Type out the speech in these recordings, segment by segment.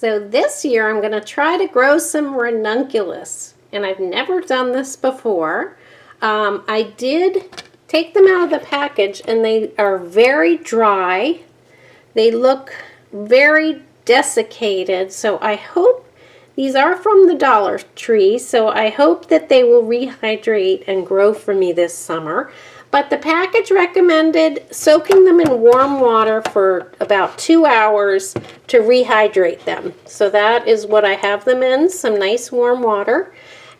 So this year I'm going to try to grow some ranunculus, and I've never done this before. I did take them out of the package and they are very dry. They look very desiccated, so I hope these are from the Dollar Tree, so I hope that they will rehydrate and grow for me this summer. But the package recommended soaking them in warm water for about 2 hours to rehydrate them. So that is what I have them in, some nice warm water.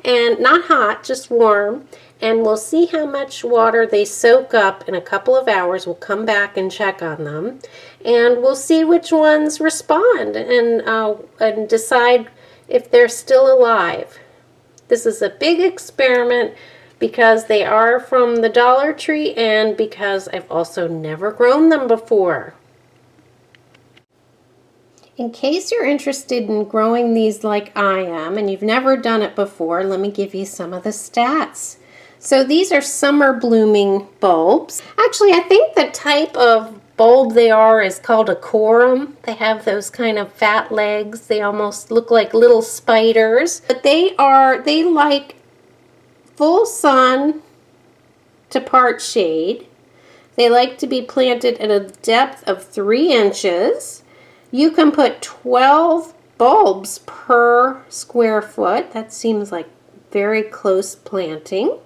And not hot, just warm. And we'll see how much water they soak up in a couple of hours. We'll come back and check on them. And we'll see which ones respond and decide if they're still alive. This is a big experiment because they are from the Dollar Tree and because I've also never grown them before. In case you're interested in growing these like I am and you've never done it before, let me give you some of the stats. So these are summer blooming bulbs. Actually, I think the type of bulb they are is called a corum. They have those kind of fat legs. They almost look like little spiders. But they like full sun to part shade. They like to be planted at a depth of 3 inches. You can put 12 bulbs per square foot. That seems like very close planting.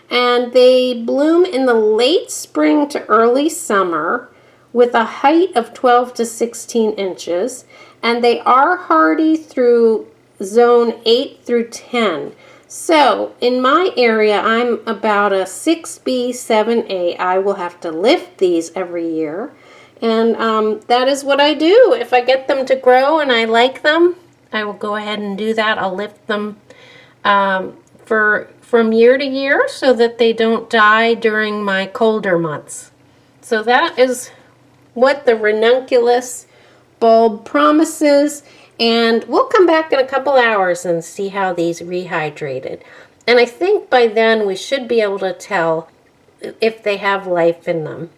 And they bloom in the late spring to early summer with a height of 12 to 16 inches. And they are hardy through zone 8 through 10. So in my area, I'm about a 6B, 7A. I will have to lift these every year. And that is what I do. If I get them to grow and I like them, I will go ahead and do that. I'll lift them from year to year so that they don't die during my colder months. So that is what the ranunculus bulb promises. And we'll come back in a couple hours and see how these rehydrated. And I think by then we should be able to tell if they have life in them.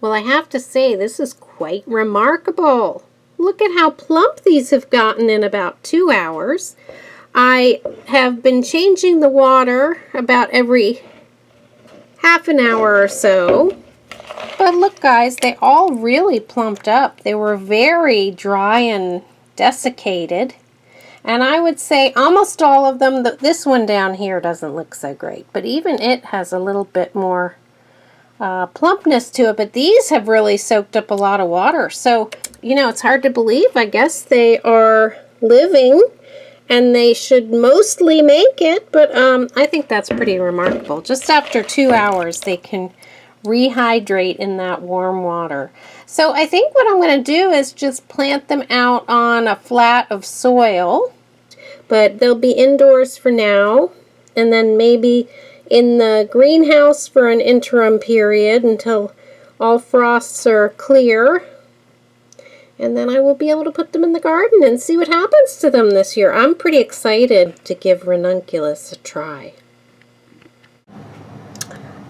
Well, I have to say, this is quite remarkable. Look at how plump these have gotten in about 2 hours. I have been changing the water about every half an hour or so. But look, guys, they all really plumped up. They were very dry and desiccated. And I would say almost all of them, this one down here doesn't look so great. But even it has a little bit more plumpness to it. But these have really soaked up a lot of water. So, you know, it's hard to believe. I guess they are living and they should mostly make it. But I think that's pretty remarkable. Just after 2 hours, they can rehydrate in that warm water. So I think what I'm going to do is just plant them out on a flat of soil, but they'll be indoors for now, and then maybe in the greenhouse for an interim period until all frosts are clear, and then I will be able to put them in the garden and see what happens to them this year. I'm pretty excited to give ranunculus a try.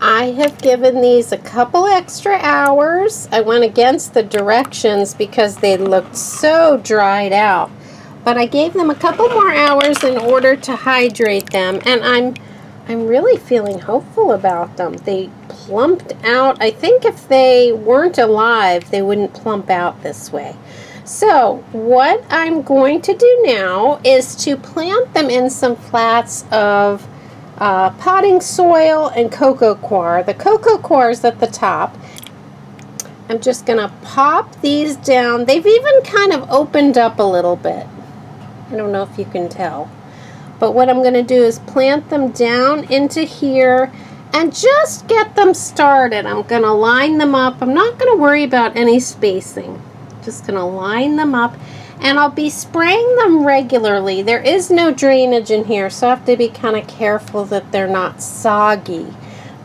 I have given these a couple extra hours. I went against the directions because they looked so dried out. But I gave them a couple more hours in order to hydrate them, and I'm really feeling hopeful about them. They plumped out. I think if they weren't alive, they wouldn't plump out this way. So what I'm going to do now is to plant them in some flats of potting soil and cocoa coir. The cocoa coir is at the top. I'm just going to pop these down. They've even kind of opened up a little bit. I don't know if you can tell. But what I'm going to do is plant them down into here and just get them started. I'm going to line them up. I'm not going to worry about any spacing. Just going to line them up. And I'll be spraying them regularly. There is no drainage in here, so I have to be kind of careful that they're not soggy.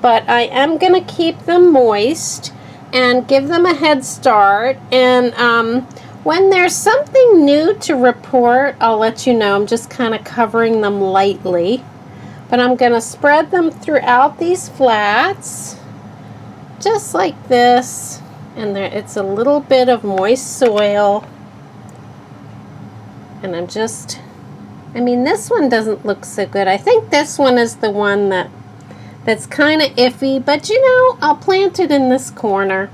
But I am going to keep them moist and give them a head start. And when there's something new to report, I'll let you know. I'm just kind of covering them lightly. But I'm going to spread them throughout these flats, just like this. And there, it's a little bit of moist soil. And I'm just, I mean, this one doesn't look so good. I think this one is the one that's kind of iffy, but you know, I'll plant it in this corner.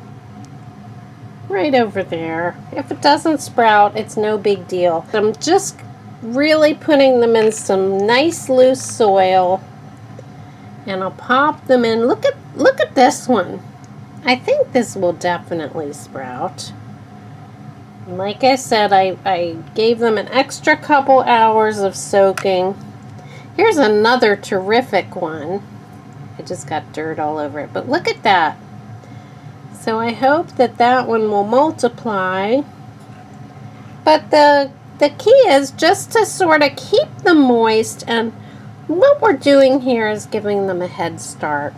Right over there. If it doesn't sprout, it's no big deal. I'm just really putting them in some nice loose soil. And I'll pop them in. Look at this one. I think this will definitely sprout. And like I said, I gave them an extra couple hours of soaking. Here's another terrific one. I just got dirt all over it, but look at that. So I hope that that one will multiply. But the key is just to sort of keep them moist, and what we're doing here is giving them a head start.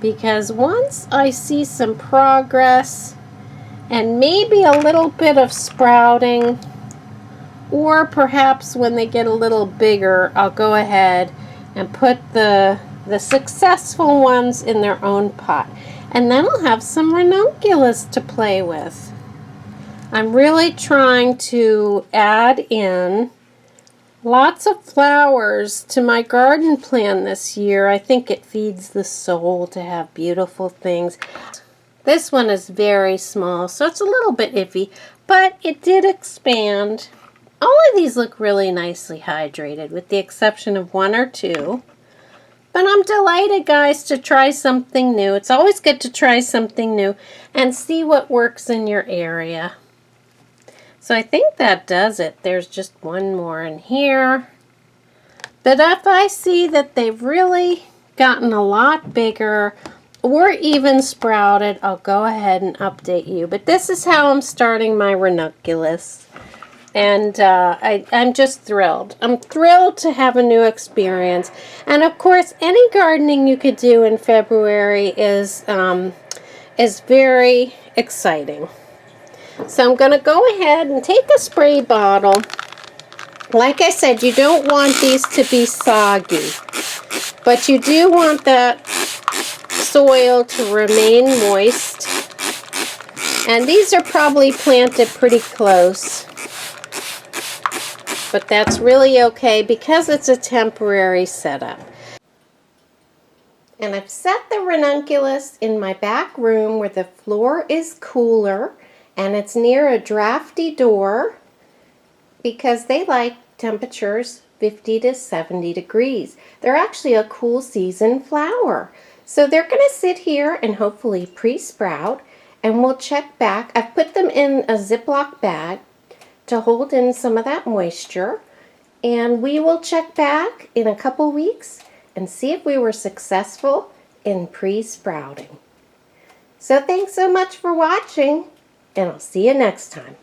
Because once I see some progress and maybe a little bit of sprouting, or perhaps when they get a little bigger, I'll go ahead and put the successful ones in their own pot. And then I'll have some ranunculus to play with. I'm really trying to add in lots of flowers to my garden plan this year. I think it feeds the soul to have beautiful things. This one is very small, so it's a little bit iffy, but it did expand. All of these look really nicely hydrated, with the exception of one or two. But I'm delighted, guys, to try something new. It's always good to try something new and see what works in your area. So I think that does it. There's just one more in here. But if I see that they've really gotten a lot bigger or even sprouted, I'll go ahead and update you. But this is how I'm starting my ranunculus. And I'm just thrilled. I'm thrilled to have a new experience. And of course, any gardening you could do in February is very exciting. So I'm going to go ahead and take a spray bottle. Like I said, you don't want these to be soggy, but you do want that soil to remain moist. And these are probably planted pretty close, but that's really okay because it's a temporary setup. And I've set the ranunculus in my back room where the floor is cooler and it's near a drafty door because they like temperatures 50 to 70 degrees. They're actually a cool season flower. So they're going to sit here and hopefully pre-sprout, and we'll check back. I've put them in a Ziploc bag to hold in some of that moisture, and we will check back in a couple weeks and see if we were successful in pre-sprouting. So thanks so much for watching, and I'll see you next time.